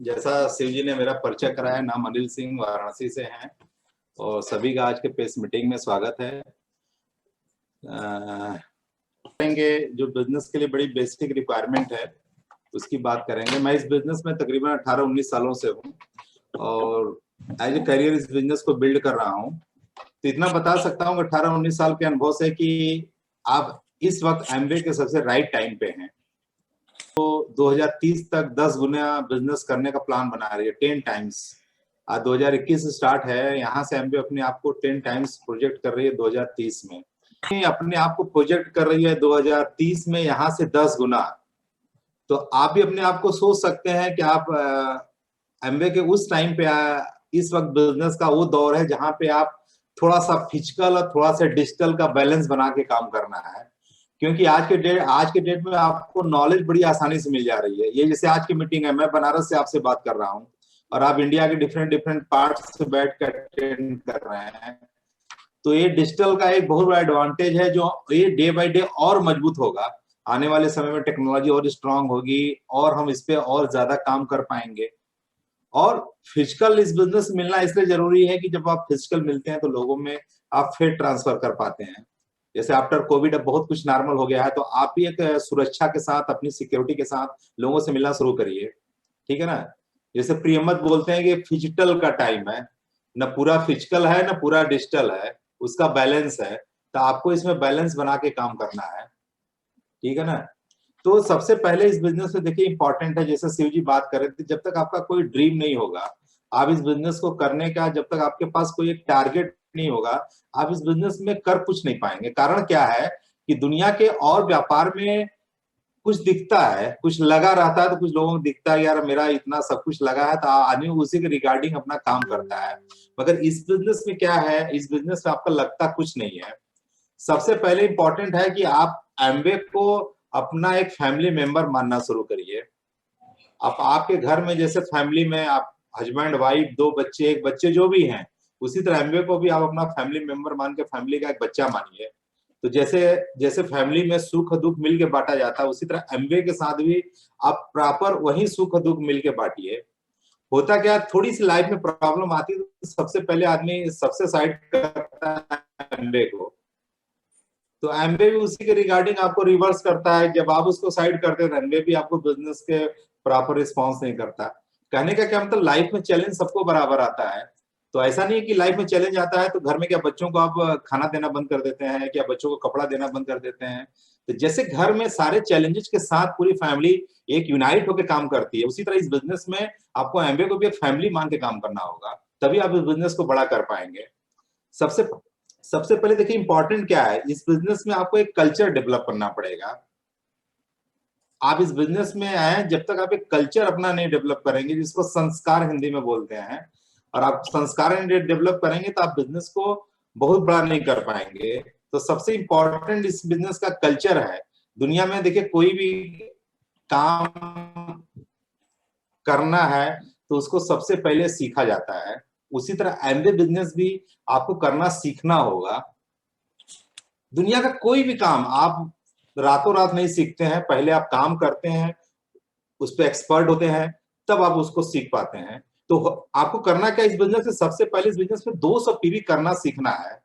जैसा शिव जी ने मेरा परिचय कराया, नाम अनिल सिंह वाराणसी से हैं और सभी का आज के प्रेस मीटिंग में स्वागत है। करेंगे जो बिजनेस के लिए बड़ी बेसिक रिक्वायरमेंट है उसकी बात करेंगे। मैं इस बिजनेस में तकरीबन 18-19 सालों से हूँ और एज ए करियर इस बिजनेस को बिल्ड कर रहा हूँ। तो इतना बता सकता हूँ 18-19 साल के अनुभव से कि आप इस वक्त एमबीए के सबसे राइट टाइम पे हैं। तो 2030 तक 10 गुना बिजनेस करने का प्लान बना रही है, 10 टाइम्स। आज 2021 स्टार्ट है, यहाँ से एमबीए अपने आप को 10 टाइम्स प्रोजेक्ट कर रही है 2030 में। अपने आप को प्रोजेक्ट कर रही है 2030 में यहाँ से 10 गुना। तो आप भी अपने आप को सोच सकते हैं कि आप एमबीए के उस टाइम पे इस वक्त बिजनेस का वो दौर है जहां पे आप थोड़ा सा फिजिकल और थोड़ा सा डिजिटल का बैलेंस बना के काम करना है। क्योंकि आज के डेट में आपको नॉलेज बड़ी आसानी से मिल जा रही है। ये जैसे आज की मीटिंग है, मैं बनारस से आपसे बात कर रहा हूँ और आप इंडिया के डिफरेंट डिफरेंट पार्ट से बैठ कर अटेंड कर रहे हैं। तो ये डिजिटल का एक बहुत बड़ा एडवांटेज है जो ये डे बाय डे और मजबूत होगा। आने वाले समय में टेक्नोलॉजी और स्ट्रांग होगी और हम इस पे और ज्यादा काम कर पाएंगे। और फिजिकल इस बिजनेस में मिलना इसलिए जरूरी है कि जब आप फिजिकल मिलते हैं तो लोगों में आप फेथ ट्रांसफर कर पाते हैं। जैसे आफ्टर कोविड अब बहुत कुछ नॉर्मल हो गया है, तो आप भी एक सुरक्षा के साथ, अपनी सिक्योरिटी के साथ लोगों से मिलना शुरू करिए, ठीक है ना। जैसे प्रियमत बोलते हैं कि फिजिकल का टाइम है, न पूरा फिजिकल है न पूरा डिजिटल है, उसका बैलेंस है। तो आपको इसमें बैलेंस बना के काम करना है, ठीक है ना। तो सबसे पहले इस बिजनेस में देखिए इंपॉर्टेंट है, जैसे शिव जी बात कर रहे थे, जब तक आपका कोई ड्रीम नहीं होगा, आप इस बिजनेस को करने का, जब तक आपके पास कोई एक टारगेट नहीं होगा, आप इस बिजनेस में कर कुछ नहीं पाएंगे। कारण क्या है कि दुनिया के और व्यापार में कुछ दिखता है, कुछ लगा रहता है, तो कुछ लोगों को दिखता है यार मेरा इतना सब कुछ लगा है, तो आदमी उसी के रिगार्डिंग अपना काम करता है। मगर इस बिजनेस में क्या है, इस बिजनेस में आपका लगता कुछ नहीं है। सबसे पहले इंपॉर्टेंट है कि आप एमवे को अपना एक फैमिली मेंबर मानना शुरू करिए। आप आपके घर में जैसे फैमिली में आप हस्बैंड वाइफ, दो बच्चे, एक बच्चे जो भी हैं, उसी तरह एमवे को भी आप अपना फैमिली मेंबर मान के फैमिली का एक बच्चा मानिए। तो जैसे जैसे फैमिली में सुख दुख मिल के बांटा जाता है, उसी तरह एमवे के साथ भी आप प्रॉपर वही सुख दुख मिल के बांटिए। होता क्या, थोड़ी सी लाइफ में प्रॉब्लम आती है तो सबसे पहले आदमी सबसे साइड करता है एमवे को, तो एमबे भी उसी के रिगार्डिंग आपको रिवर्स करता है। जब आप उसको साइड करते हैं, एमबे भी आपको बिजनेस के प्रॉपर रिस्पॉन्स नहीं करता। कहने का क्या मतलब, लाइफ में चैलेंज सबको बराबर आता है। तो ऐसा नहीं है कि लाइफ में चैलेंज आता है तो घर में क्या बच्चों को आप खाना देना बंद कर देते हैं, क्या बच्चों को कपड़ा देना बंद कर देते हैं। तो जैसे घर में सारे चैलेंजेस के साथ पूरी फैमिली एक यूनाइट होकर काम करती है, उसी तरह इस बिजनेस में आपको एमबे को भी एक फैमिली मान के काम करना होगा, तभी आप इस बिजनेस को बड़ा कर पाएंगे। सबसे सबसे पहले देखिए इंपॉर्टेंट क्या है, इस बिजनेस में आपको एक कल्चर डेवलप करना पड़ेगा। आप इस बिजनेस में आए, जब तक आप एक कल्चर अपना नहीं डेवलप करेंगे, जिसको संस्कार हिंदी में बोलते हैं, और आप संस्कार डेवलप करेंगे तो आप बिजनेस को बहुत बड़ा नहीं कर पाएंगे। तो सबसे इंपॉर्टेंट इस बिजनेस का कल्चर है। दुनिया में देखिए कोई भी काम करना है तो उसको सबसे पहले सीखा जाता है, उसी तरह एमबे बिजनेस भी आपको करना सीखना होगा। दुनिया का कोई भी काम आप रातों रात नहीं सीखते हैं, पहले आप काम करते हैं, उस पर एक्सपर्ट होते हैं, तब आप उसको सीख पाते हैं। तो आपको करना क्या, इस बिजनेस में सबसे पहले इस बिजनेस में 200 पीवी करना सीखना है।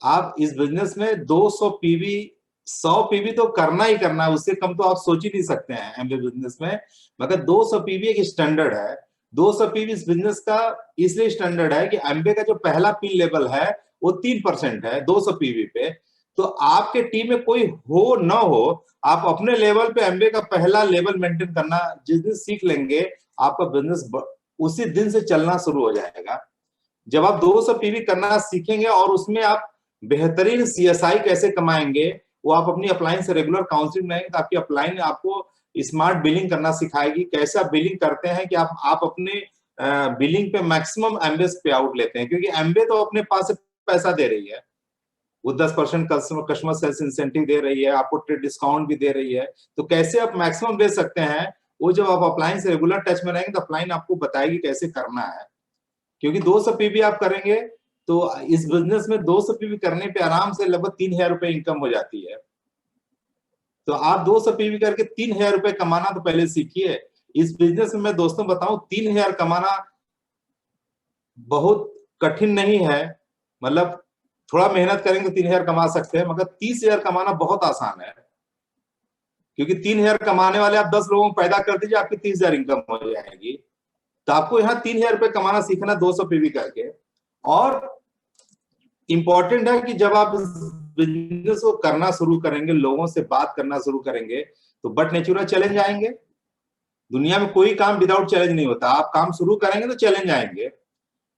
आप इस बिजनेस में 200 पीवी, 100 पीवी तो करना ही करना है, उससे कम तो आप सोच ही नहीं सकते हैं एमबे बिजनेस में। मगर 200 पीवी एक स्टैंडर्ड है। 200 पीवी इस बिजनेस का इसलिए स्टैंडर्ड है कि एमबे का जो पहला पिन लेवल है वो 3% है 200 पीवी पे। तो आपके टीम में कोई हो न हो, आप अपने लेवल पे एमबे का पहला लेवल मेंटेन करना जिस दिन सीख लेंगे, आपका बिजनेस उसी दिन से चलना शुरू हो जाएगा। जब आप 200 पीवी करना सीखेंगे और उसमें आप बेहतरीन सीएसआई कैसे कमाएंगे, वो आप अपनी अपलाइन से रेगुलर काउंसलिंग लेंगे तो आपकी अपलाइन आपको स्मार्ट बिलिंग करना सिखाएगी। कैसे आप बिलिंग करते हैं कि आप अपने बिलिंग पे मैक्सिमम एमबे पे आउट लेते हैं, क्योंकि एमबे तो अपने पास से पैसा दे रही है, वो 10% कस्टमर सेल्स इंसेंटिव दे रही है, आपको ट्रेड डिस्काउंट भी दे रही है। तो कैसे आप मैक्सिमम दे सकते हैं, वो जब आप अपलाइन से रेगुलर टच में रहेंगे तो अपलाइन आपको बताएगी कैसे करना है। क्योंकि 200 पीवी आप करेंगे तो इस बिजनेस में 200 पीवी करने पे आराम से लगभग 3,000 रुपए इनकम हो जाती है। तो आप 200 पीवी करके 3,000 रुपए कमाना तो पहले सीखिए। इस बिजनेस में मैं दोस्तों बताऊं 3,000 कमाना बहुत कठिन नहीं है। मतलब थोड़ा मेहनत करेंगे तो 3,000 कमा सकते हैं, मगर 30,000 कमाना बहुत आसान है। क्योंकि 3,000 कमाने वाले आप 10 लोगों को पैदा कर दीजिए, आपकी 30,000 इनकम हो जाएगी। तो आपको यहाँ 3,000 रुपये कमाना सीखना 200 पीवी करके। और इंपॉर्टेंट है कि जब आप बिजनेस को करना शुरू करेंगे, लोगों से बात करना शुरू करेंगे, तो बट नेचुरल चैलेंज आएंगे। दुनिया में कोई काम विदाउट चैलेंज नहीं होता। आप काम शुरू करेंगे तो चैलेंज आएंगे।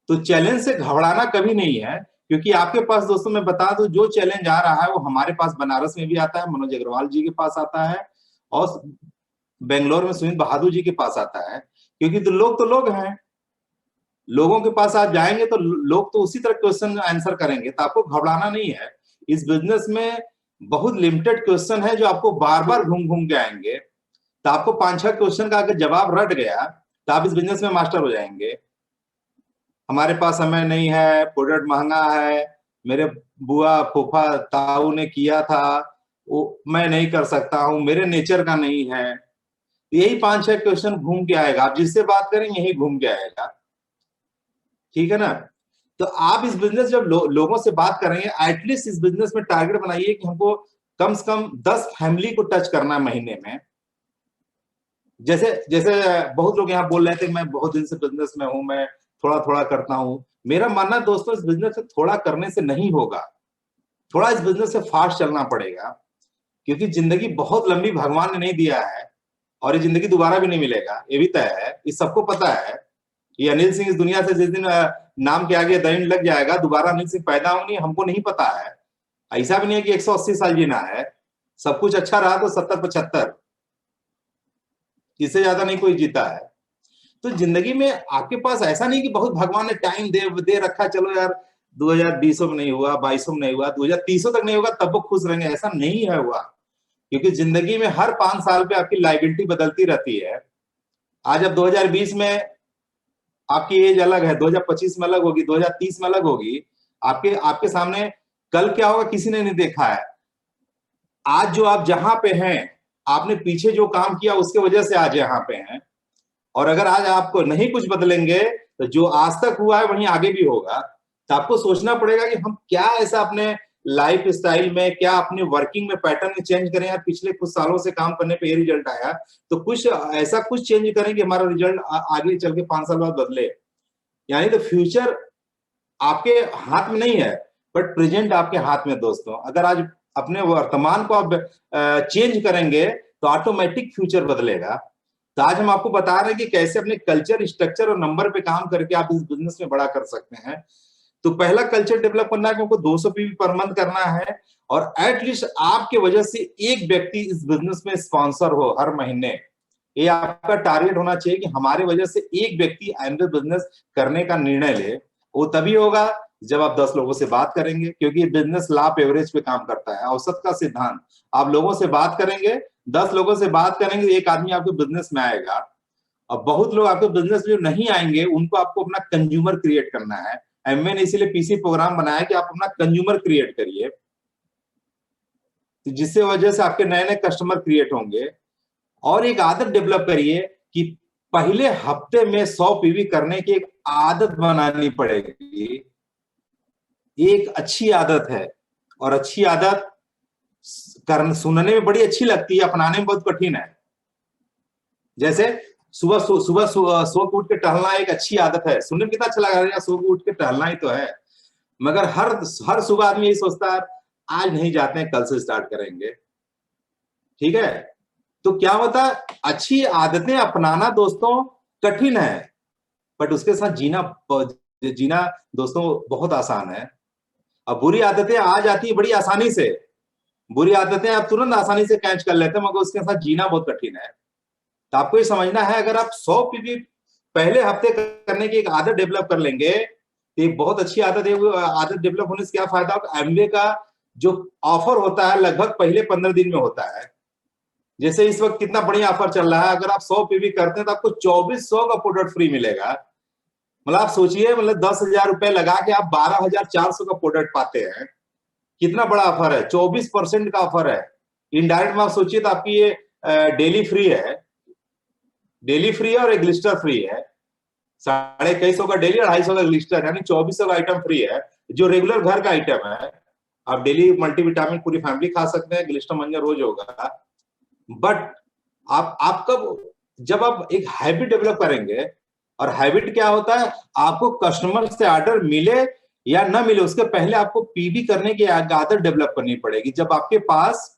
तो चैलेंज से घबराना कभी नहीं है, क्योंकि आपके पास दोस्तों मैं बता दूं, जो चैलेंज आ रहा है वो हमारे पास बनारस में भी आता है, मनोज अग्रवाल जी के पास आता है, और बेंगलोर में सुनील बहादुर जी के पास आता है। क्योंकि तो लोग हैं, लोगों के पास आप जाएंगे तो लोग तो उसी तरह क्वेश्चन आंसर करेंगे। तो आपको घबराना नहीं है। इस बिजनेस में बहुत लिमिटेड क्वेश्चन है जो आपको बार बार घूम घूम के आएंगे। तो आपको 5-6 क्वेश्चन का अगर जवाब रट गया तो आप इस बिजनेस में मास्टर हो जाएंगे। हमारे पास समय नहीं है, प्रोडक्ट महंगा है, मेरे बुआ फूफा ताऊ ने किया था, वो मैं नहीं कर सकता हूं, मेरे नेचर का नहीं है। यही 5-6 क्वेश्चन घूम के आएगा। आप जिससे बात करें यही घूम के आएगा। ठीक है ना। तो आप इस बिजनेस जब लोगों से बात करेंगे, एटलीस्ट इस बिजनेस में टारगेट बनाइए कि हमको कम से कम 10 फैमिली को टच करना है महीने में। जैसे जैसे बहुत लोग यहाँ बोल रहे थे मैं बहुत दिन से बिजनेस में हूं, मैं थोड़ा थोड़ा करता हूं। मेरा मानना दोस्तों, इस बिजनेस से थोड़ा करने से नहीं होगा, थोड़ा इस बिजनेस से फास्ट चलना पड़ेगा। क्योंकि जिंदगी बहुत लंबी भगवान ने नहीं दिया है, और ये जिंदगी दोबारा भी नहीं मिलेगा, ये भी तय है, ये सबको पता है। ये अनिल सिंह इस दुनिया से जिस दिन नाम के आगे दैन लग जाएगा, दोबारा अनिल सिंह पैदा होंगे हमको नहीं पता है। ऐसा भी नहीं है कि 180 साल जीना है। सब कुछ अच्छा रहा तो 70-75, इससे ज्यादा नहीं कोई जीता है। तो जिंदगी में आपके पास ऐसा नहीं कि बहुत भगवान ने टाइम दे रखा, चलो यार 2020 में नहीं हुआ, 22 में नहीं हुआ, 2030 तक नहीं होगा तब वो खुश रहेंगे, ऐसा नहीं है हुआ। क्योंकि जिंदगी में हर 5 साल पे आपकी लाइबिलिटी बदलती रहती है। आज अब 2020 में आपकी एज अलग है, 2025 में अलग होगी, 2030 में अलग होगी। आपके आपके सामने कल क्या होगा किसी ने नहीं देखा है। आज जो आप जहां पे हैं, आपने पीछे जो काम किया उसके वजह से आज यहाँ पे हैं। और अगर आज आपको नहीं कुछ बदलेंगे तो जो आज तक हुआ है वहीं आगे भी होगा। तो आपको सोचना पड़ेगा कि हम क्या ऐसा अपने लाइफ स्टाइल में, क्या अपने वर्किंग में पैटर्न में चेंज करें। यार पिछले कुछ सालों से काम करने पे ये रिजल्ट आया, तो कुछ ऐसा कुछ चेंज करें कि हमारा रिजल्ट आगे चल के 5 साल बाद बदले। यानी तो फ्यूचर आपके हाथ में नहीं है, बट प्रेजेंट आपके हाथ में दोस्तों। अगर आज अपने वर्तमान को आप चेंज करेंगे तो ऑटोमेटिक फ्यूचर बदलेगा। तो आज हम आपको बता रहे हैं कि कैसे अपने कल्चर, स्ट्रक्चर और नंबर पे काम करके आप इस बिजनेस में बड़ा कर सकते हैं। तो पहला कल्चर डेवलप करना है कि हमको 200 पीवी पर मंथ करना है, और एटलीस्ट आपके वजह से एक व्यक्ति इस बिजनेस में स्पॉन्सर हो हर महीने। ये आपका टारगेट होना चाहिए कि हमारे वजह से एक व्यक्ति एंजल बिजनेस करने का निर्णय ले। वो तभी होगा जब आप 10 लोगों से बात करेंगे, क्योंकि बिजनेस लाभ एवरेज पे काम करता है, औसत का सिद्धांत। आप लोगों से बात करेंगे, 10 लोगों से बात करेंगे, एक आदमी आपके बिजनेस में आएगा। और बहुत लोग आपके बिजनेस में नहीं आएंगे, उनको आपको अपना कंज्यूमर क्रिएट करना है। एमए ने इसीलिए पीसी प्रोग्राम बनाया कि आप अपना कंज्यूमर क्रिएट करिए, जिससे वजह से आपके नए नए कस्टमर क्रिएट होंगे। और एक आदत डेवलप करिए कि पहले हफ्ते में 100 पीवी करने की एक आदत बनानी पड़ेगी। एक अच्छी आदत है, और अच्छी आदत सुनने में बड़ी अच्छी लगती है, अपनाने में बहुत कठिन है। जैसे सुबह सुबह सो के उठ के टहलना एक अच्छी आदत है, सुनने में कितना अच्छा लगा रहा है, सो के उठ के टहलना ही तो है। मगर हर सुबह आदमी यही सोचता है आज नहीं जाते हैं, कल से स्टार्ट करेंगे। ठीक है। तो क्या होता है, अच्छी आदतें अपनाना दोस्तों कठिन है, बट उसके साथ जीना दोस्तों बहुत आसान है। अब बुरी आदतें आ जाती है बड़ी आसानी से, बुरी आदतें आप तुरंत आसानी से कैच कर लेते हैं, मगर उसके साथ जीना बहुत कठिन है। तो आपको ये समझना है, अगर आप 100 पीवी पहले हफ्ते करने की एक आदत डेवलप कर लेंगे तो एक बहुत अच्छी आदत है। वो आदत डेवलप होने से क्या फायदा होगा, एमवे का जो ऑफर होता है लगभग पहले 15 दिन में होता है। जैसे इस वक्त कितना बढ़िया ऑफर चल रहा है, अगर आप 100 पीवी करते हैं तो आपको 2400 का प्रोडक्ट फ्री मिलेगा। मतलब आप सोचिए, मतलब 10,000 रुपए लगा के आप 12,400 का प्रोडक्ट पाते हैं। कितना बड़ा ऑफर है, 24% का ऑफर है। इनडायरेक्ट में आप सोचिए तो आपकी ये डेली फ्री है। डेली फ्री है और एक ग्लिस्टर फ्री है। 2150 का डेली, 250 का ग्लिस्टर, यानी 2400 का आइटम फ्री है, जो रेगुलर घर का आइटम है। आप डेली मल्टीविटामिन पूरी फैमिली खा सकते हैं, ग्लिस्टर मंजन रोज होगा। बट आप कब, जब आप एक हैबिट डेवलप करेंगे, और हैबिट क्या होता है, आपको कस्टमर से ऑर्डर मिले या ना मिले उसके पहले आपको पीबी करने की आदत डेवलप करनी पड़ेगी। जब आपके पास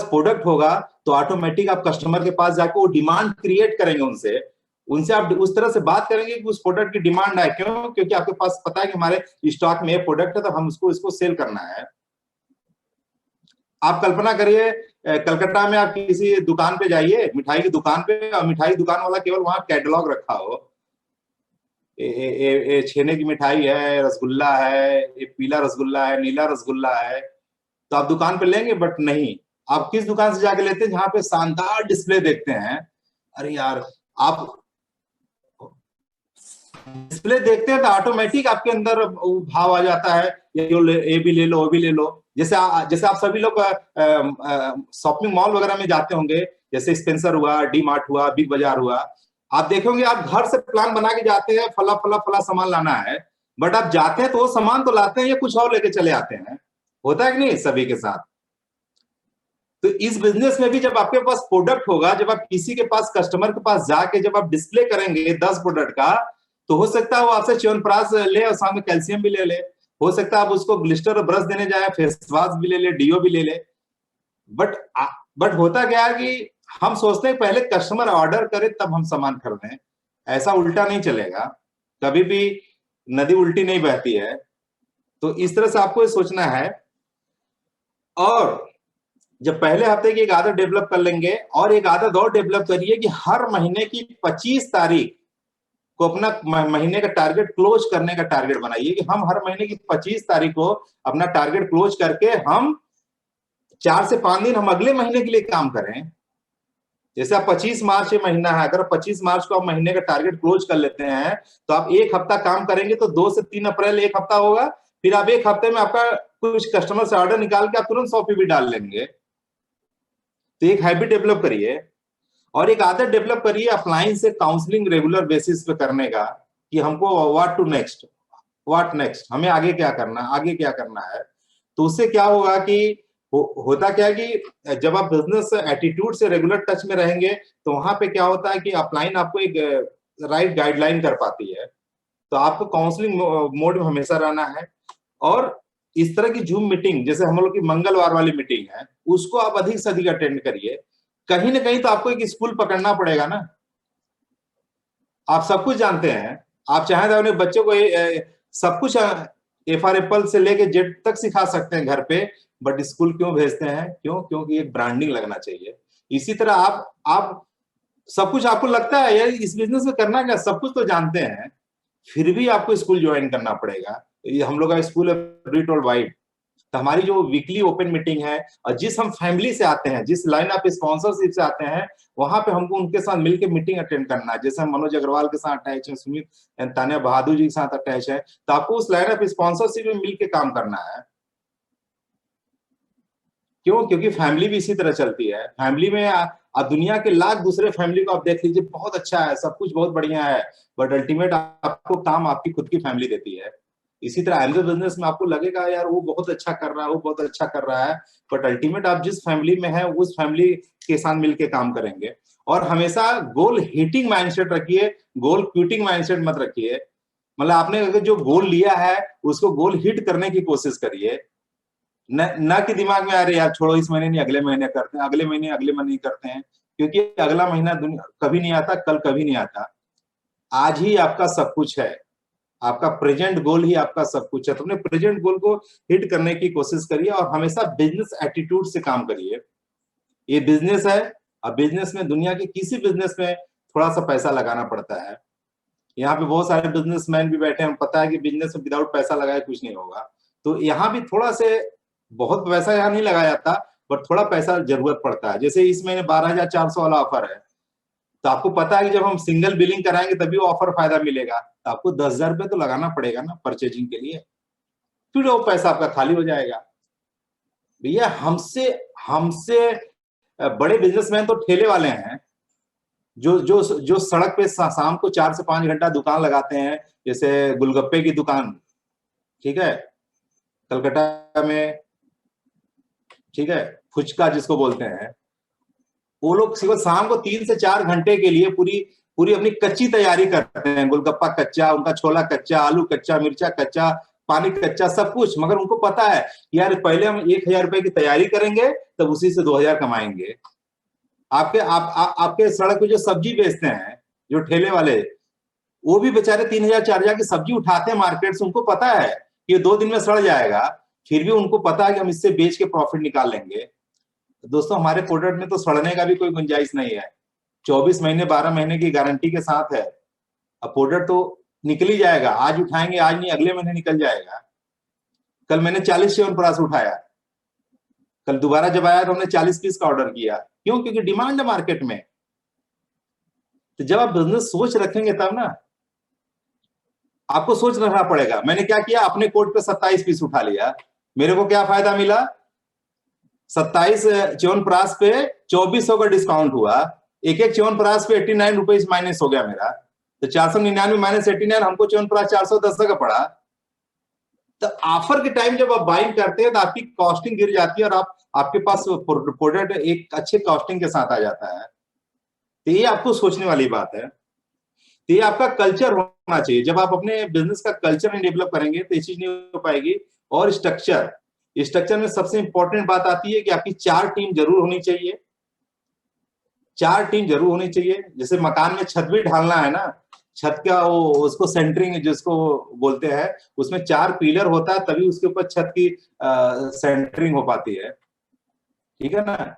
प्रोडक्ट होगा तो ऑटोमेटिक आप कस्टमर के पास जाकर वो डिमांड क्रिएट करेंगे, उनसे उनसे आप उस तरह से बात करेंगे कि उस प्रोडक्ट की डिमांड है। क्यों? क्योंकि आपके पास पता है कि हमारे स्टॉक में ये प्रोडक्ट है, तो हम उसको इसको सेल करना है। आप कल्पना करिए, कलकत्ता में आप किसी दुकान पे जाइए, मिठाई की दुकान पे, और मिठाई दुकान वाला केवल वहां कैटलॉग रखा हो, छेने की मिठाई है, रसगुल्ला है, ये पीला रसगुल्ला है, नीला रसगुल्ला है, तो आप दुकान पे लेंगे। बट नहीं, आप किस दुकान से जाके लेते हैं जहां पे शानदार डिस्प्ले देखते हैं। अरे यार, आप डिस्प्ले देखते हैं तो ऑटोमेटिक आपके अंदर वो भाव आ जाता है, ये भी ले लो, वो भी ले लो। जैसे आप सभी लोग शॉपिंग मॉल वगैरह में जाते होंगे, जैसे स्पेंसर हुआ, डी मार्ट हुआ, बिग बाजार हुआ। आप देखेंगे, आप घर से प्लान बना के जाते हैं, फला फला फला सामान लाना है, बट आप जाते हैं तो वो सामान तो लाते हैं, ये कुछ और लेके चले आते हैं। होता है कि नहीं सभी के साथ? तो इस बिजनेस में भी जब आपके पास प्रोडक्ट होगा, जब आप किसी के पास, कस्टमर के पास जाके जब आप डिस्प्ले करेंगे 10 प्रोडक्ट का, तो हो सकता है वो आपसे च्यवनप्राश ले और साथ में कैल्शियम भी ले ले। हो सकता है आप उसको ग्लिस्टर और ब्रश देने जाए, फेस वॉश भी ले ले, डीओ भी ले ले। बट बट होता क्या है कि हम सोचते हैं पहले कस्टमर ऑर्डर करे तब हम सामान खरीदें। ऐसा उल्टा नहीं चलेगा, कभी भी नदी उल्टी नहीं बहती है। तो इस तरह से आपको ये सोचना है। और जब पहले हफ्ते की एक आदत डेवलप कर लेंगे, और एक आदत और डेवलप करिए कि हर महीने की 25 तारीख को अपना महीने का टारगेट क्लोज करने का टारगेट बनाइए, कि हम हर महीने की 25 तारीख को अपना टारगेट क्लोज करके हम 4 से 5 दिन हम अगले महीने के लिए काम करें। जैसे आप 25 मार्च ये महीना है, अगर 25 मार्च को आप महीने का टारगेट क्लोज कर लेते हैं, तो आप एक हफ्ता काम करेंगे, तो 2 से 3 अप्रैल एक हफ्ता होगा। फिर आप एक हफ्ते में आपका कुछ कस्टमर से ऑर्डर निकाल के आप तुरंत 100 पीवी डाल लेंगे। तो एक हैबिट डेवलप करिए, और एक आदत डेवलप करिए ऑफलाइन से काउंसलिंग रेगुलर बेसिस पे करने का, कि हमको व्हाट नेक्स्ट, हमें आगे क्या करना है, आगे क्या करना है। तो उससे क्या होगा कि होता क्या है कि जब आप बिजनेस एटीट्यूड से रेगुलर टच में रहेंगे, तो वहां पे क्या होता है कि ऑफलाइन आपको एक राइट गाइडलाइन कर पाती है। तो आपको काउंसलिंग मोड में हमेशा रहना है। और इस तरह की जूम मीटिंग, जैसे हम लोग की मंगलवार वाली मीटिंग है, उसको आप अधिक से अधिक अटेंड करिए। कहीं ना कहीं तो आपको एक स्कूल पकड़ना पड़ेगा ना। आप सब कुछ जानते हैं, आप चाहे तो अपने बच्चों को सब कुछ एफ आर एप्पल से लेके जेड तक सिखा सकते हैं घर पे, बट स्कूल क्यों भेजते हैं? क्यों? क्योंकि एक ब्रांडिंग लगना चाहिए। इसी तरह आप सब कुछ आपको लगता है यार इस बिजनेस में करना क्या, सब कुछ तो जानते हैं, फिर भी आपको स्कूल ज्वाइन करना पड़ेगा। ये हम लोग का स्कूल है ब्रिट और वाइट। तो हमारी जो वीकली ओपन मीटिंग है, और जिस हम फैमिली से आते हैं, जिस लाइन ऑफ स्पॉन्सरशिप से आते हैं, वहां पे हमको उनके साथ मिलकर मीटिंग अटेंड करना है। जैसे हम मनोज अग्रवाल के साथ अटैच है, सुमित तानिया बहादुर जी के साथ अटैच है, तो आपको उस लाइन ऑफ स्पॉन्सरशिप में मिलकर काम करना है। क्यों? क्योंकि फैमिली भी इसी तरह चलती है। फैमिली में आप दुनिया के लाख दूसरे फैमिली को आप देख लीजिए, बहुत अच्छा है, सब कुछ बहुत बढ़िया है, बट अल्टीमेट आपको काम आपकी खुद की फैमिली देती है। इसी तरह एंजल बिजनेस में आपको लगेगा यार वो बहुत अच्छा कर रहा है, वो बहुत अच्छा कर रहा है, बट अल्टीमेट आप जिस फैमिली में है उस फैमिली के साथ मिलकर काम करेंगे। और हमेशा गोल हिटिंग माइंडसेट रखिए, गोल क्विटिंग माइंडसेट मत रखिए। मतलब आपने अगर जो गोल लिया है उसको गोल हिट करने की कोशिश करिए। न कि दिमाग में आ रहे यार छोड़ो, इस महीने नहीं अगले महीने करते हैं, अगले महीने अगले महीने करते हैं। क्योंकि अगला महीना कभी नहीं आता, कल कभी नहीं आता। आज ही आपका सब कुछ है, आपका प्रेजेंट गोल ही आपका सब कुछ है। तो अपने प्रेजेंट गोल को हिट करने की कोशिश करिए, और हमेशा बिजनेस एटीट्यूड से काम करिए। ये बिजनेस है, अब बिजनेस में, दुनिया के किसी बिजनेस में थोड़ा सा पैसा लगाना पड़ता है। यहाँ पे बहुत सारे बिजनेसमैन भी बैठे हैं, पता है कि बिजनेस में विदाउट पैसा लगाए कुछ नहीं होगा। तो यहाँ भी थोड़ा से, बहुत पैसा यहाँ नहीं लगाया जाता, बट थोड़ा पैसा जरूरत पड़ता है। जैसे इस महीने 12,400 वाला ऑफर है, तो आपको पता है कि जब हम सिंगल बिलिंग कराएंगे तभी वो ऑफर फायदा मिलेगा, तो आपको 10,000 रुपये तो लगाना पड़ेगा ना परचेजिंग के लिए, फिर वो पैसा आपका खाली हो जाएगा। भैया हमसे हमसे बड़े बिजनेसमैन तो ठेले वाले हैं, जो जो जो सड़क पे शाम को 4 से 5 घंटा दुकान लगाते हैं, जैसे गोलगप्पे की दुकान, ठीक है, कलकत्ता में, ठीक है, फुचका जिसको बोलते हैं, वो लोग सिर्फ शाम को 3 से 4 घंटे के लिए पूरी पूरी अपनी कच्ची तैयारी करते हैं। गोलगप्पा कच्चा, उनका छोला कच्चा, आलू कच्चा, मिर्चा कच्चा, पानी कच्चा, सब कुछ। मगर उनको पता है यार पहले हम 1,000 रुपए की तैयारी करेंगे, तब उसी से 2,000 कमाएंगे। आपके सड़क पे जो सब्जी बेचते हैं, जो ठेले वाले, वो भी बेचारे 3,000 4,000 की सब्जी उठाते हैं मार्केट से। उनको पता है कि ये 2 दिन में सड़ जाएगा, फिर भी उनको पता है कि हम इससे बेच के प्रॉफिट निकाल लेंगे। दोस्तों हमारे प्रोडक्ट में तो सड़ने का भी कोई गुंजाइश नहीं है। 24 महीने 12 महीने की गारंटी के साथ है। अब प्रोडक्ट तो निकल ही जाएगा, आज उठाएंगे, आज नहीं अगले महीने निकल जाएगा। कल मैंने 40 च्यवनप्राश उठाया, कल दोबारा जब आया तो हमने 40 पीस का ऑर्डर किया। क्यों? क्योंकि डिमांड है मार्केट में। तो जब आप बिजनेस सोच रखेंगे तब ना, आपको सोच रखना पड़ेगा। मैंने क्या किया, अपने कोड पे 27 पीस उठा लिया। मेरे को क्या फायदा मिला? 27 च्यवनप्राश पे 2400 का डिस्काउंट हुआ। एक एक च्यवनप्राश पे 89 रुपीज माइनस हो गया मेरा। तो 499 माइनस 89, हमको च्यवनप्राश 410 का पड़ा। तो ऑफर के टाइम जब आप बाइंग करते हैं तो आपकी कॉस्टिंग गिर जाती है, और आपके पास प्रोडक्ट एक अच्छे कॉस्टिंग के साथ आ जाता है। तो ये आपको सोचने वाली बात है। तो ये आपका कल्चर होना चाहिए। जब आप अपने बिजनेस का कल्चर नहीं डेवलप करेंगे तो ये चीज नहीं हो पाएगी। और स्ट्रक्चर में सबसे इंपॉर्टेंट बात आती है कि आपकी 4 टीम जरूर होनी चाहिए। 4 टीम जरूर होनी चाहिए। जैसे मकान में छत भी ढालना है ना, छत का वो उसको सेंटरिंग जिसको बोलते हैं, उसमें 4 पिलर होता है, तभी उसके ऊपर छत की सेंटरिंग हो पाती है। ठीक है ना?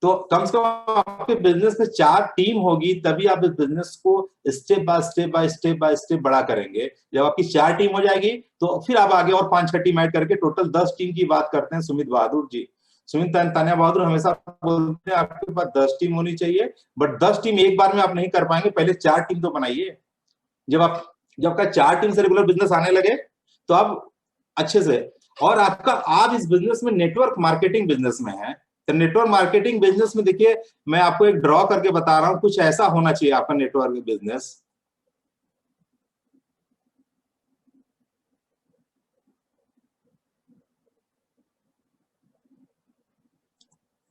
तो कम से कम आपके बिजनेस में 4 टीम होगी, तभी आप इस बिजनेस को स्टेप बाय स्टेप बड़ा करेंगे। जब आपकी 4 टीम हो जाएगी तो फिर आप आगे और 5-6 टीम ऐड करके टोटल 10 टीम की बात करते हैं। सुमित बहादुर जी, सुमित तान्या बहादुर हमेशा बोलते हैं आपके पास 10 टीम होनी चाहिए, बट 10 टीम एक बार में आप नहीं कर पाएंगे, पहले 4 टीम तो बनाइए। जब आपका 4 टीम से रेगुलर बिजनेस आने लगे तो आप अच्छे से, और आप इस बिजनेस में नेटवर्क मार्केटिंग बिजनेस में है। तो नेटवर्क मार्केटिंग बिजनेस में देखिए, मैं आपको एक ड्रॉ करके बता रहा हूं, कुछ ऐसा होना चाहिए आपका नेटवर्क बिजनेस।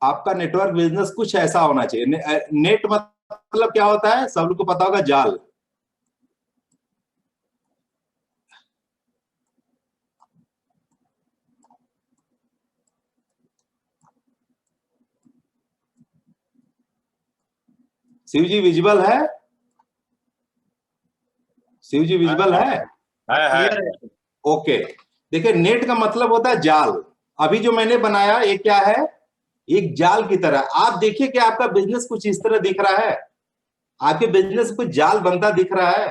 आपका नेटवर्क बिजनेस कुछ ऐसा होना चाहिए। नेट मतलब क्या होता है? सब लोग को पता होगा, जाल। शिव जी विजिबल है? शिव जी विजिबल है? है। ओके। देखिए, नेट का मतलब होता है जाल। अभी जो मैंने बनाया ये क्या है? एक जाल की तरह। आप देखिए कि आपका बिजनेस कुछ इस तरह दिख रहा है, आपके बिजनेस कुछ जाल बनता दिख रहा है।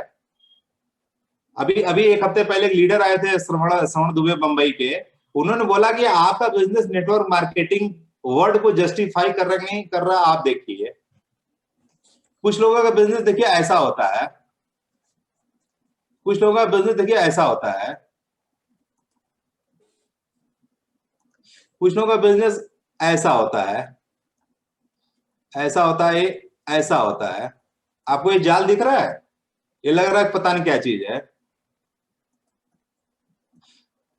अभी अभी एक हफ्ते पहले एक लीडर आए थे, श्रवण दुबे बंबई के। उन्होंने बोला कि आपका बिजनेस नेटवर्क मार्केटिंग वर्ड को जस्टिफाई कर रहा नहीं कर रहा, आप देखिए। कुछ लोगों का बिजनेस देखिए ऐसा होता है, कुछ लोगों का बिजनेस देखिए ऐसा होता है, कुछ लोगों का बिजनेस ऐसा होता है, ऐसा होता है, ऐसा होता है। आपको ये जाल दिख रहा है? ये लग रहा है पता नहीं क्या चीज है।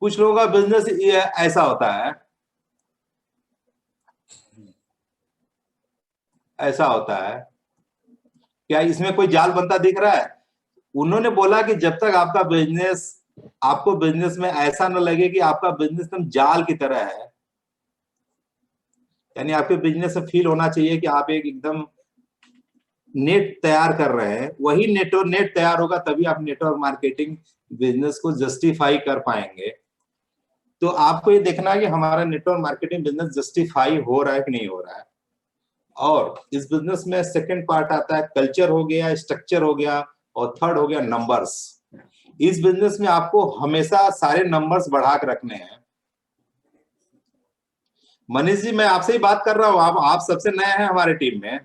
कुछ लोगों का बिजनेस ये ऐसा होता है, ऐसा होता है। क्या इसमें कोई जाल बनता दिख रहा है? उन्होंने बोला कि जब तक आपका बिजनेस, आपको बिजनेस में ऐसा न लगे कि आपका बिजनेस एकदम जाल की तरह है, यानी आपके बिजनेस में फील होना चाहिए कि आप एक एकदम नेट तैयार कर रहे हैं। वही नेट तैयार होगा तभी आप नेटवर्क मार्केटिंग बिजनेस को जस्टिफाई कर पाएंगे। तो आपको ये देखना है कि हमारा नेटवर्क मार्केटिंग बिजनेस जस्टिफाई हो रहा है कि नहीं हो रहा है। और इस बिजनेस में सेकंड पार्ट आता है, कल्चर हो गया, स्ट्रक्चर हो गया, और थर्ड हो गया नंबर्स। इस बिजनेस में आपको हमेशा सारे नंबर्स बढ़ा के रखने हैं। मनीष जी, मैं आपसे ही बात कर रहा हूँ, आप सबसे नए हैं हमारे टीम में।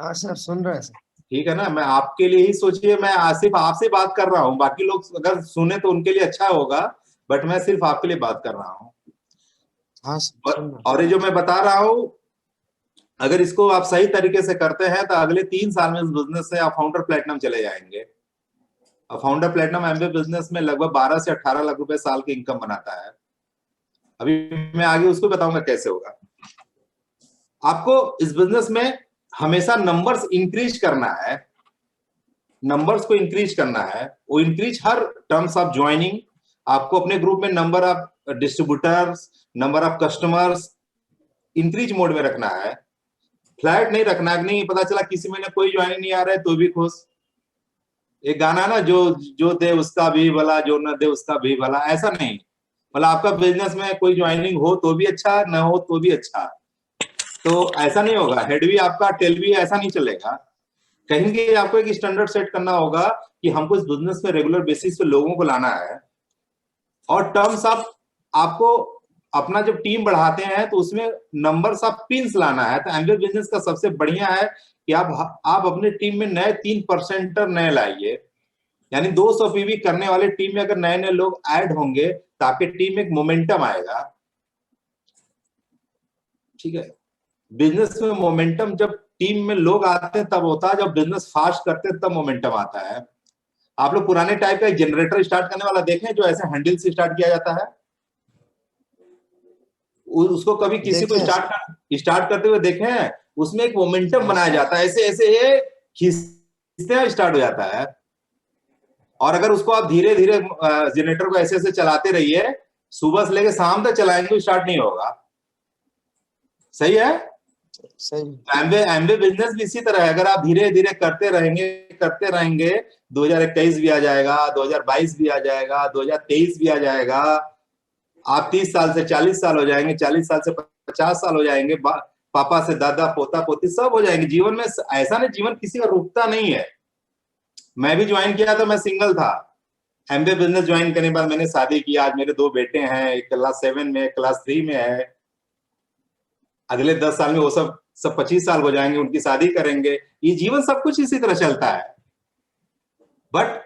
हाँ सर, सुन रहे हैं सर। ठीक है ना? मैं आपके लिए ही, सोचिए, मैं सिर्फ आपसे बात कर रहा हूँ, बाकी लोग अगर सुने तो उनके लिए अच्छा होगा, बट मैं सिर्फ आपके लिए बात कर रहा हूँ। हाँ सर, सुन रहा और ये जो मैं बता रहा हूँ, अगर इसको आप सही तरीके से करते हैं तो अगले 3 साल में इस बिजनेस से आप फाउंडर प्लेटिनम चले जाएंगे। और फाउंडर प्लेटिनम एमबीए बिजनेस में लगभग 12 से 18 लाख रुपए साल की इनकम बनाता है। अभी मैं आगे उसको बताऊंगा कैसे होगा। आपको इस बिजनेस में हमेशा नंबर्स इंक्रीज करना है, नंबर्स को इंक्रीज करना है। वो increase her terms of joining. आपको अपने ग्रुप में number of distributors, number of customers increase mode में रखना है, फ्लैट नहीं रखना है। नहीं पता चला किसी महीने कोई ज्वाइनिंग नहीं आ रहा है तो भी खुश। एक गाना ना, जो दे उसका भी भला, जो न दे उसका भी भला, ऐसा नहीं। मतलब आपका बिजनेस में कोई ज्वाइनिंग हो तो भी अच्छा, ना हो तो भी अच्छा। तो ऐसा नहीं होगा। हेड भी आपका, टेल भी ऐसा नहीं चलेगा। कहीं आपको एक स्टैंडर्ड सेट करना होगा कि हमको इस बिजनेस में रेगुलर बेसिस पे लोगों को लाना है। और टर्म्स ऑफ आपको अपना जब टीम बढ़ाते हैं तो उसमें नंबर्स ऑफ पिंस लाना है। तो एमबीए बिजनेस का सबसे बढ़िया है कि आप अपने टीम में नए 3% नए लाइए। यानी 200 पीवी करने वाले टीम में अगर नए नए लोग ऐड होंगे तो आपके टीम में एक मोमेंटम आएगा। ठीक है, बिजनेस में मोमेंटम जब टीम में लोग आते हैं तब होता है, जब बिजनेस फास्ट करते हैं तब मोमेंटम आता है। आप लोग पुराने टाइप का एक जनरेटर स्टार्ट करने वाला देखें जो ऐसे हैंडल से स्टार्ट किया जाता है? उसको कभी किसी को स्टार्ट करते हुए देखे हैं? उसमें एक मोमेंटम बनाया जाता है, ऐसे ऐसे ये खींचते स्टार्ट हो जाता है। और अगर उसको आप धीरे धीरे जनरेटर को ऐसे ऐसे चलाते रहिए, सुबह से लेकर शाम तक चलाएंगे स्टार्ट नहीं होगा। सही है? एमबीए बिजनेस भी इसी तरह है। अगर आप धीरे धीरे करते रहेंगे 2021 भी आ जाएगा, 2022 भी आ जाएगा, 2023 भी आ जाएगा। आप 30 साल से 40 साल हो जाएंगे, 40 साल से 50 साल हो जाएंगे, पापा से दादा, पोता पोती सब हो जाएंगे। जीवन में ऐसा नहीं, जीवन किसी का रुकता नहीं है। मैं भी ज्वाइन किया था, मैं सिंगल था। एमबीए बिजनेस ज्वाइन करने के बाद मैंने शादी की। आज मेरे 2 बेटे हैं, एक क्लास 7 में, एक क्लास 3 में है। अगले 10 साल में वो सब 25 साल हो जाएंगे, उनकी शादी करेंगे। ये जीवन सब कुछ इसी तरह चलता है। बट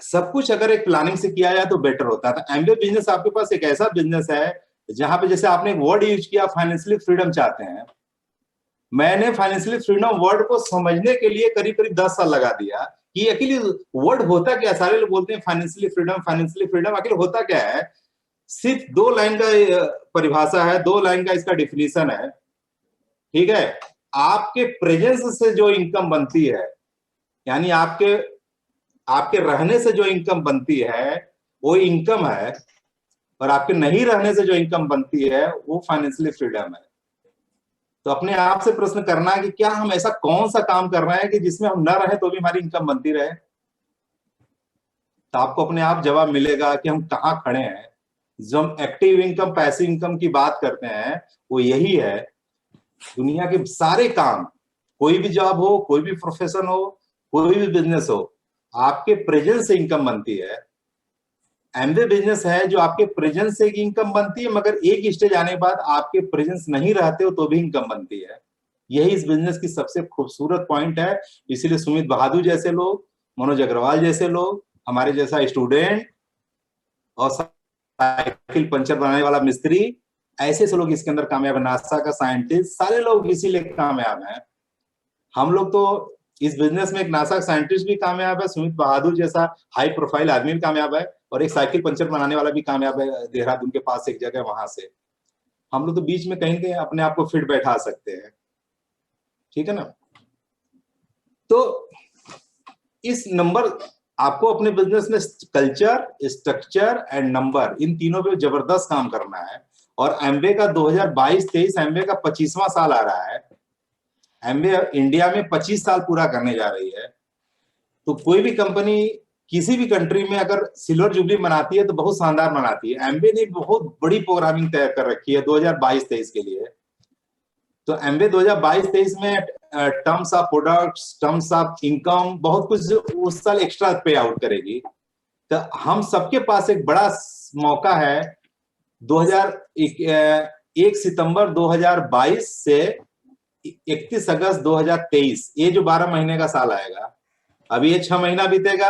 सब कुछ अगर एक प्लानिंग से किया जाए तो बेटर होता है। तो एमबीए बिजनेस आपके पास एक ऐसा बिजनेस है जहां पे, जैसे आपने एक वर्ड यूज किया, फाइनेंशियली फ्रीडम चाहते हैं। मैंने फाइनेंशियली फ्रीडम वर्ड को समझने के लिए करीब करीब 10 साल लगा दिया कि एक्चुअली वर्ड होता क्या। सारे लोग बोलते हैं फाइनेंशियली फ्रीडम, फाइनेंशियली फ्रीडम। आखिर होता क्या है? सिर्फ 2 लाइन का परिभाषा है, 2 लाइन का इसका डिफिनीशन है। ठीक है, आपके प्रेजेंस से जो इनकम बनती है, यानी आपके रहने से जो इनकम बनती है वो इनकम है, और आपके नहीं रहने से जो इनकम बनती है वो फाइनेंशियली फ्रीडम है। तो अपने आप से प्रश्न करना है कि क्या हम ऐसा कौन सा काम कर रहे हैं कि जिसमें हम न रहे तो भी हमारी इनकम बनती रहे। तो आपको अपने आप जवाब मिलेगा कि हम कहाँ खड़े हैं। जो हम एक्टिव इनकम, पैसिव इनकम की बात करते हैं वो यही है। दुनिया के सारे काम, कोई भी जॉब हो, कोई भी प्रोफेशन हो, कोई भी बिजनेस हो, आपके प्रेजेंस से इनकम बनती है। एमबीए बिजनेस है जो आपके प्रेजेंस से इनकम बनती है, मगर एक स्टेज आने के बाद आपके प्रेजेंस नहीं रहते हो तो भी इनकम बनती है। यही इस बिजनेस की सबसे खूबसूरत पॉइंट है। इसीलिए सुमित बहादुर जैसे लोग, मनोज अग्रवाल जैसे लोग, हमारे जैसा स्टूडेंट और साइकिल पंचर बनाने वाला मिस्त्री, ऐसे से लोग इसके अंदर कामयाब है। नासा का साइंटिस्ट, सारे लोग इसीलिए कामयाब हैं। हम लोग तो इस बिजनेस में, एक नासा का साइंटिस्ट भी कामयाब है, सुमित बहादुर जैसा हाई प्रोफाइल आदमी भी कामयाब है, और एक साइकिल पंचर बनाने वाला भी कामयाब है देहरादून के पास एक जगह, वहां से। हम लोग तो बीच में कहीं कहीं अपने आप को फिट बैठा सकते हैं। ठीक है ना? तो इस नंबर, आपको अपने बिजनेस में कल्चर, स्ट्रक्चर एंड नंबर, इन तीनों पे जबरदस्त काम करना है। और एमबीए का 2022-23 एमबीए का 25वां साल आ रहा है। एमबीए इंडिया में 25 साल पूरा करने जा रही है। तो कोई भी कंपनी किसी भी कंट्री में अगर सिल्वर जुबली मनाती है तो बहुत शानदार मनाती है। एमबीए ने बहुत बड़ी प्रोग्रामिंग तय कर रखी है 2022-23 के लिए। तो एमबीए 2022-23 में terms of products, terms of income, बहुत कुछ उस साल एक्स्ट्रा पे आउट करेगी। तो हम सबके पास एक बड़ा मौका है। 1 सितंबर 2022 से 31 अगस्त 2023, ये जो 12 महीने का साल आएगा, अभी ये 6 महीना बीतेगा,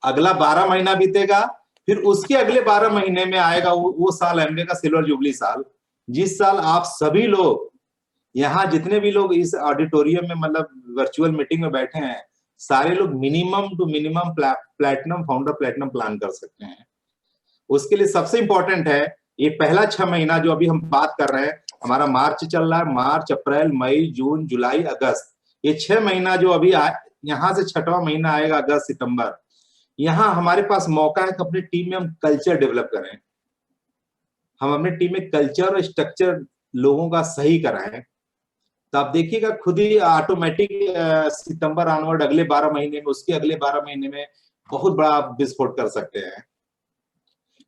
अगला 12 महीना बीतेगा, फिर उसके अगले 12 महीने में आएगा वो साल, एमबीए का सिल्वर जुबली साल, जिस साल आप सभी लोग यहाँ जितने भी लोग इस ऑडिटोरियम में मतलब वर्चुअल मीटिंग में बैठे हैं, सारे लोग minimum to minimum platinum founder platinum plan कर सकते हैं। उसके लिए सबसे इंपॉर्टेंट है ये पहला 6 महीना जो अभी हम बात कर रहे हैं, हमारा मार्च चल रहा है, मार्च, अप्रैल, मई, जून, जुलाई, अगस्त, ये 6 महीना जो अभी यहाँ से 6वां महीना आएगा अगस्त सितंबर, यहाँ हमारे पास मौका है कि अपनी टीम में हम कल्चर डेवलप करें, हम अपनी टीम में कल्चर और स्ट्रक्चर लोगों का सही कराएं। तो आप देखिएगा खुद ही ऑटोमेटिक सितंबर ऑनवर्ड अगले 12 महीने में, उसके अगले 12 महीने में बहुत बड़ा विस्फोट कर सकते हैं।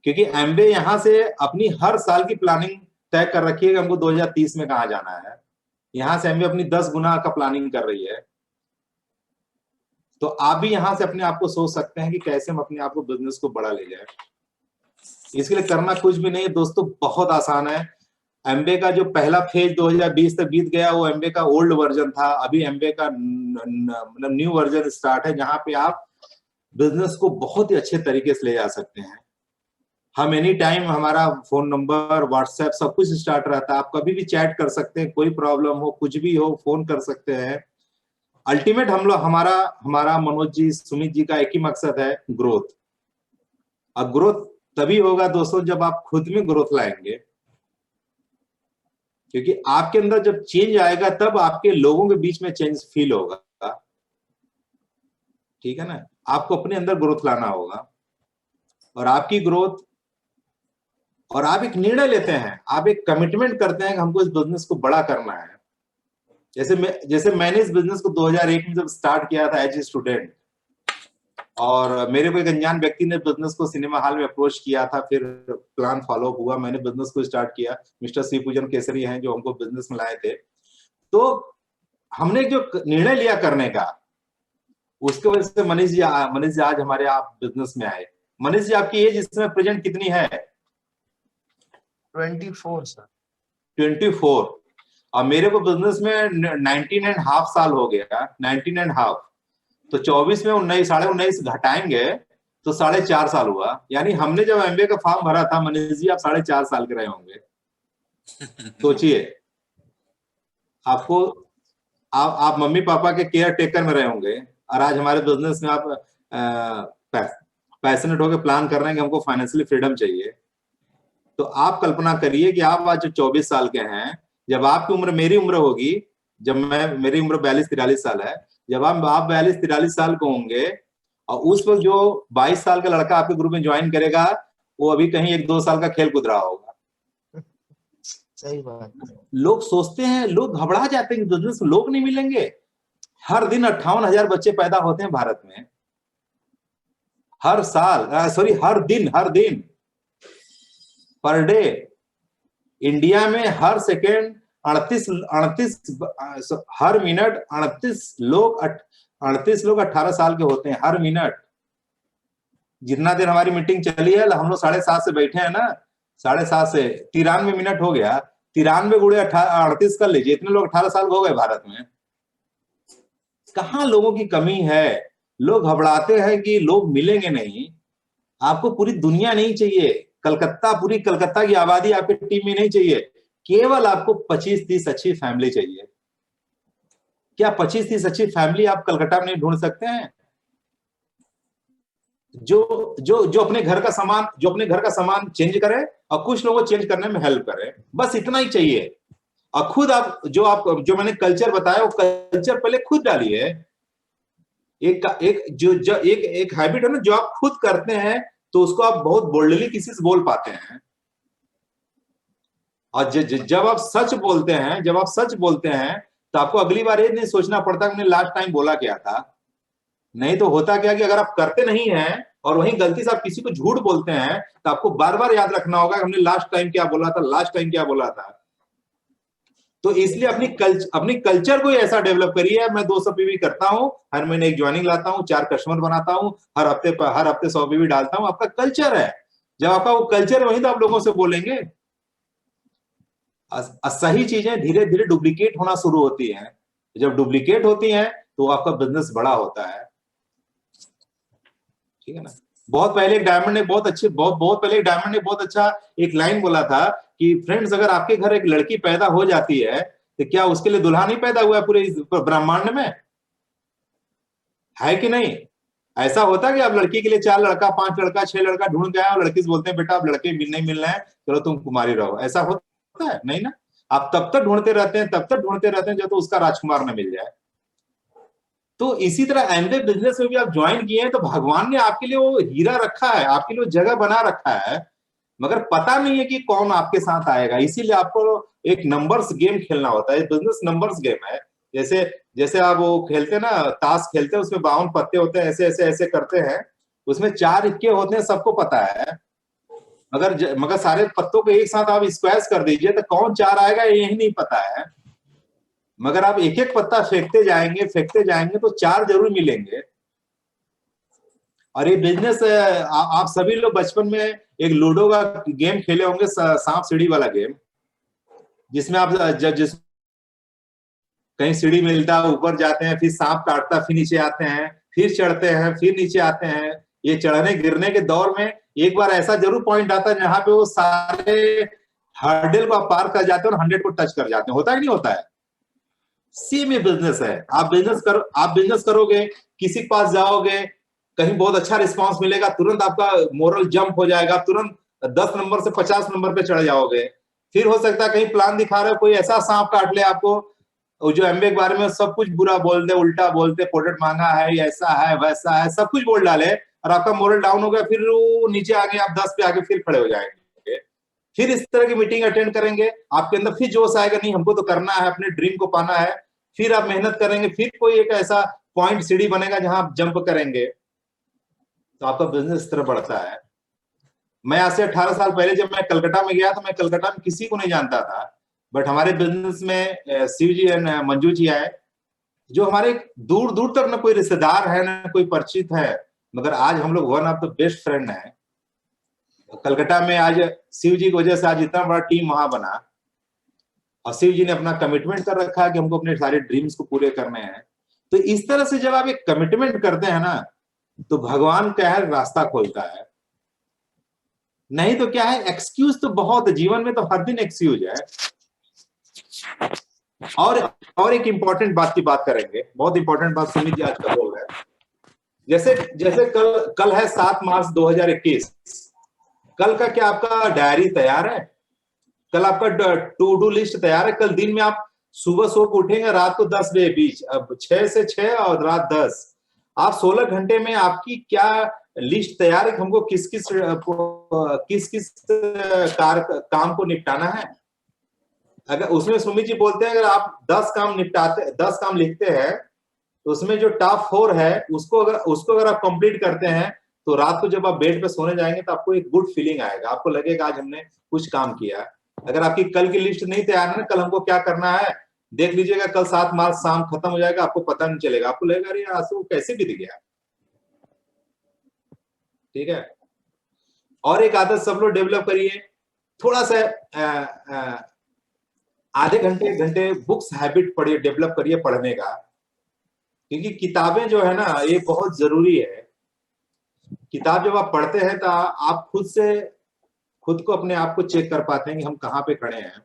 क्योंकि एमबे यहां से अपनी हर साल की प्लानिंग तय कर रखी है कि हमको 2030 में कहाँ जाना है। यहां से एमबे अपनी 10 गुना का प्लानिंग कर रही है। तो आप भी यहां से अपने आप को सोच सकते हैं कि कैसे हम अपने आप को बिजनेस को बड़ा ले जाए। इसके लिए करना कुछ भी नहीं है दोस्तों, बहुत आसान है। एमबे का जो पहला फेज 2020 तक बीत गया, वो एमबे का ओल्ड वर्जन था। अभी एमबे का मतलब न्यू वर्जन स्टार्ट है, जहां पे आप बिजनेस को बहुत ही अच्छे तरीके से ले जा सकते हैं। हम एनी टाइम, हमारा फोन नंबर, व्हाट्सएप, सब कुछ स्टार्ट रहता है। आप कभी भी चैट कर सकते हैं, कोई प्रॉब्लम हो, कुछ भी हो, फोन कर सकते हैं। अल्टीमेट हम लोग, हमारा मनोज जी, सुमित जी का एक ही मकसद है, ग्रोथ। अब ग्रोथ तभी होगा दोस्तों जब आप खुद में ग्रोथ लाएंगे, क्योंकि आपके अंदर जब चेंज आएगा तब आपके लोगों के बीच में चेंज फील होगा। ठीक है ना? आपको अपने अंदर ग्रोथ लाना होगा, और आपकी ग्रोथ, और आप एक निर्णय लेते हैं, आप एक कमिटमेंट करते हैं कि हमको इस बिजनेस को बड़ा करना है। जैसे मैंने इस बिजनेस को 2001 में जब स्टार्ट किया था एज ए स्टूडेंट, और मेरे को एक अनजान व्यक्ति ने बिजनेस को सिनेमा हॉल में अप्रोच किया था, फिर प्लान फॉलो हुआ, मैंने बिजनेस को स्टार्ट किया। मिस्टर सी पूजन केसरी हैं जो हमको बिजनेस में लाए थे। तो हमने जो निर्णय लिया करने का, उसके वजह से मनीष जी आज हमारे आप बिजनेस में आए। मनीष जी, आपकी एज इस समय प्रेजेंट कितनी है? 24 सर। 24। और मेरे को बिजनेस में 19.5 साल हो गया, 19.5। तो 24 में 19, 19.5 घटाएंगे तो 4.5 साल हुआ। यानी हमने जब एमबीए का फॉर्म भरा था, मनीष जी आप 4.5 साल के रहे होंगे। सोचिए, आपको, आप मम्मी पापा के केयर टेकर में रहे होंगे, और आज हमारे बिजनेस में आप पैशनेट होकर प्लान कर रहे हैं कि हमको फाइनेंशियली फ्रीडम चाहिए। तो आप कल्पना करिए कि आप आज जो 24 साल के हैं, जब आपकी उम्र मेरी उम्र होगी, मेरी उम्र 42-43 साल है, जब आप 42-43 साल को होंगे, और उस वक्त जो 22 साल का लड़का आपके ग्रुप में ज्वाइन करेगा, वो अभी कहीं 1-2 साल का खेल कूद रहा होगा। सही बात। लोग सोचते हैं, लोग घबरा जाते हैं कि बिजनेस में लोग नहीं मिलेंगे। हर दिन 58,000 बच्चे पैदा होते हैं भारत में, हर साल, हर दिन पर डे। इंडिया में हर सेकेंड 38 हर मिनट 38 लोग 18 साल के होते हैं, हर मिनट। जितना देर हमारी मीटिंग चली है, हम लोग 7:30 से बैठे हैं ना, 7:30 से 93 मिनट हो गया। 93 गुणे 38 कर लीजिए, इतने लोग 18 साल हो गए भारत में। कहाँ लोगों की कमी है? लोग घबराते हैं कि लोग मिलेंगे नहीं। आपको पूरी दुनिया नहीं चाहिए, पूरी कलकत्ता की आबादी आपकी टीम में नहीं चाहिए। केवल आपको 25-30 अच्छी फैमिली चाहिए। क्या 25-30 अच्छी फैमिली आप कलकत्ता में नहीं ढूंढ सकते हैं? जो अपने घर का सामान चेंज करे, और कुछ लोगों को चेंज करने में हेल्प करे, बस इतना ही चाहिए। और खुद आप जो मैंने कल्चर बताया, वो कल्चर पहले खुद डालिए। एक हैबिट है ना, जो आप खुद करते हैं तो उसको आप बहुत बोल्डली किसी से बोल पाते हैं। और जब आप सच बोलते हैं तो आपको अगली बार ये नहीं सोचना पड़ता कि मैंने लास्ट टाइम बोला क्या था। नहीं तो होता क्या कि अगर आप करते नहीं हैं और वहीं गलती से आप किसी को झूठ बोलते हैं, तो आपको बार बार याद रखना होगा कि हमने लास्ट टाइम क्या बोला था। तो इसलिए अपनी कल्चर को ऐसा डेवलप करिए। मैं 200 पीवी करता हूं, हर महीने एक ज्वाइनिंग लाता हूं, 4 कस्टमर बनाता हूं, हर हफ्ते 100 पीवी डालता हूं। आपका कल्चर है। जब आपका वो कल्चर है, वहीं तो आप लोगों से बोलेंगे। सही चीजें धीरे धीरे डुप्लीकेट होना शुरू होती हैं। जब डुप्लीकेट होती हैं तो आपका बिजनेस बड़ा होता है। ठीक है ना? बहुत पहले एक डायमंड ने बहुत अच्छा एक लाइन बोला था कि फ्रेंड्स, अगर आपके घर एक लड़की पैदा हो जाती है तो क्या उसके लिए दुल्हा नहीं पैदा हुआ पूरे इस ब्रह्मांड में? है कि नहीं? ऐसा होता है कि अब लड़की के लिए 4 लड़का 5 लड़का 6 लड़का ढूंढ के आए और लड़की से बोलते हैं बेटा अब लड़के नहीं मिल रहे हैं, चलो तुम कुमारी रहो। ऐसा होता है? नहीं ना। आप तब तक ढूंढते रहते हैं, तब तक ढूंढते रहते हैं जब तो उसका राजकुमार न मिल जाए। तो इसी तरह एमवे बिजनेस में भी आप ज्वाइन किए हैं तो भगवान ने आपके लिए वो हीरा रखा है, आपके लिए वो जगह बना रखा है, मगर पता नहीं है कि कौन आपके साथ आएगा। इसीलिए आपको एक नंबर्स गेम खेलना होता है। बिजनेस नंबर्स गेम है। जैसे जैसे आप वो खेलते हैं ना, ताश खेलते हैं, उसमें 52 पत्ते होते हैं, ऐसे ऐसे ऐसे करते हैं, उसमें 4 इक्के होते हैं, सबको पता है। मगर सारे पत्तों को एक साथ आप स्क्वैश कर दीजिए तो कौन 4 आएगा यही नहीं पता है। मगर आप एक एक पत्ता फेंकते जाएंगे तो 4 जरूर मिलेंगे। और ये बिजनेस आप सभी लोग बचपन में एक लूडो का गेम खेले होंगे, सांप सीढ़ी वाला गेम, जिसमें आप जिस कहीं सीढ़ी मिलता है, ऊपर जाते हैं, फिर सांप काटता, फिर नीचे आते हैं, फिर चढ़ते हैं, फिर नीचे आते हैं। ये चढ़ने गिरने के दौर में एक बार ऐसा जरूर पॉइंट आता है जहां पे वो सारे हर्डल को आप पार कर जाते हैं और 100 को टच कर जाते हैं। होता है कि नहीं होता है? सेम ये बिजनेस है। आप बिजनेस करोगे, किसी के पास जाओगे, कहीं बहुत अच्छा रिस्पांस मिलेगा, तुरंत आपका मोरल जंप हो जाएगा, तुरंत 10 नंबर से 50 नंबर पे चढ़ जाओगे। फिर हो सकता है कहीं प्लान दिखा रहे हो, कोई ऐसा सांप काट ले आपको जो एमबे के बारे में सब कुछ बुरा बोल दे, उल्टा बोलते, प्रोडक्ट मांगा है, ऐसा है वैसा है, सब कुछ बोल डाले और आपका मोरल डाउन हो गया, फिर वो नीचे आगे आप 10 पे आके फिर खड़े हो जाएंगे। फिर इस तरह की मीटिंग अटेंड करेंगे, आपके अंदर फिर जोश आएगा, नहीं हमको तो करना है, अपने ड्रीम को पाना है। फिर आप मेहनत करेंगे, फिर कोई एक ऐसा पॉइंट सीढ़ी बनेगा जहां आप जंप करेंगे, तो आपका बिजनेस इस तरह बढ़ता है। मैं आज से 18 साल पहले जब मैं कलकत्ता में गया तो मैं कलकत्ता में किसी को नहीं जानता था, बट हमारे बिजनेस में शिव जी एंड मंजू जी आए, जो हमारे दूर दूर तक न कोई रिश्तेदार है न कोई परिचित है, मगर आज हम लोग one of the best friend हैं। कलकत्ता में आज शिव जी की वजह से आज इतना बड़ा टीम वहां बना, और शिव जी ने अपना कमिटमेंट कर रखा है कि हमको अपने सारे ड्रीम्स को पूरे करने हैं। तो इस तरह से जब आप एक कमिटमेंट करते हैं ना, तो भगवान क्या है, रास्ता खोलता है। नहीं तो क्या है, एक्सक्यूज तो बहुत, जीवन में तो हर दिन एक्सक्यूज है। और एक इंपॉर्टेंट बात की बात करेंगे, बहुत इंपॉर्टेंट बात सुमित जी आज का बोल रहे हैं। जैसे जैसे कल है 7 मार्च 2021। कल का क्या आपका डायरी तैयार है? कल आपका टू डू लिस्ट तैयार है? कल दिन में आप सुबह सो के उठेंगे, रात को 10 बजे बीच, अब 6 से 6 और रात 10, आप 16 घंटे में आपकी क्या लिस्ट तैयार है कि हमको किस किस काम को निपटाना है। अगर उसमें सुमित जी बोलते हैं अगर आप 10 काम लिखते हैं तो उसमें जो टॉप 4 है उसको अगर आप कंप्लीट करते हैं तो रात को जब आप बेड पे सोने जाएंगे तो आपको एक गुड फीलिंग आएगा, आपको लगेगा आज हमने कुछ काम किया। अगर आपकी कल की लिस्ट नहीं तैयार है ना, कल हमको क्या करना है देख लीजिएगा, कल 7 मार्च शाम खत्म हो जाएगा, आपको पता नहीं चलेगा, आपको लगेगा अरे आज तो कैसे बीत गया। ठीक है। और एक आदत सब लोग डेवलप करिए, थोड़ा सा आधे घंटे बुक्स हैबिट पढ़िए, डेवलप करिए पढ़ने का, क्योंकि किताबें जो है ना ये बहुत जरूरी है। किताब जब आप पढ़ते हैं तो आप खुद को अपने आप को चेक कर पाते हैं कि हम कहाँ पे खड़े हैं।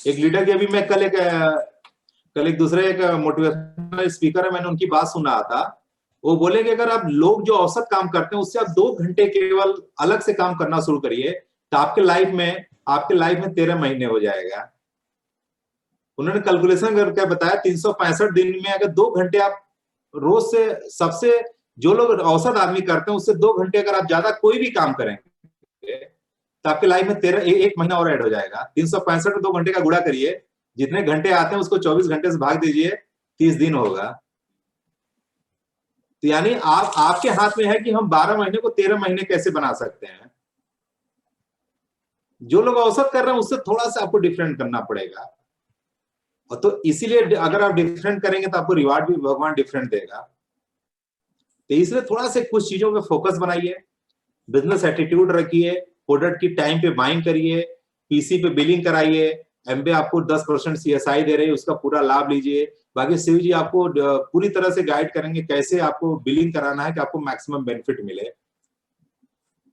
एक लीडर की अभी मैं कल एक दूसरे एक मोटिवेशनल स्पीकर है, मैंने उनकी बात सुना था। वो बोले कि अगर आप लोग जो औसत काम करते हैं उससे आप 2 घंटे केवल अलग से काम करना शुरू करिए तो आपके लाइफ में 13 महीने हो जाएगा। उन्होंने कैलकुलेशन करके बताया 365 दिन में अगर 2 घंटे आप रोज से, सबसे जो लोग औसत आदमी करते हैं उससे 2 घंटे अगर आप ज्यादा कोई भी काम करेंगे तो आपके लाइफ में 1 महीना और ऐड हो जाएगा। 365 में 2 घंटे का गुणा करिए, जितने घंटे आते हैं उसको 24 घंटे से भाग दीजिए, 30 दिन होगा। तो यानी आपके हाथ में है कि हम 12 महीने को 13 महीने कैसे बना सकते हैं। जो लोग औसत कर रहे हैं उससे थोड़ा सा आपको डिफरेंट करना पड़ेगा, और तो इसीलिए अगर आप डिफरेंट करेंगे तो आपको रिवार्ड भी भगवान डिफरेंट देगा। तो इसलिए थोड़ा सा कुछ चीजों पे फोकस बनाइए, बिजनेस एटीट्यूड रखिए, प्रोडक्ट की टाइम पे बाइंग करिए, पीसी पे बिलिंग कराइए, एमबे आपको 10% सीएसआई दे रही है, उसका पूरा लाभ लीजिए। बाकी शिव जी आपको पूरी तरह से गाइड करेंगे कैसे आपको बिलिंग कराना है कि आपको मैक्सिमम बेनिफिट मिले।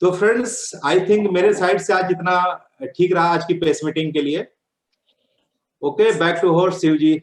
तो फ्रेंड्स आई थिंक मेरे साइड से आज इतना ठीक रहा आज की प्रेस मीटिंग के लिए। Okay, back to host Shiv ji.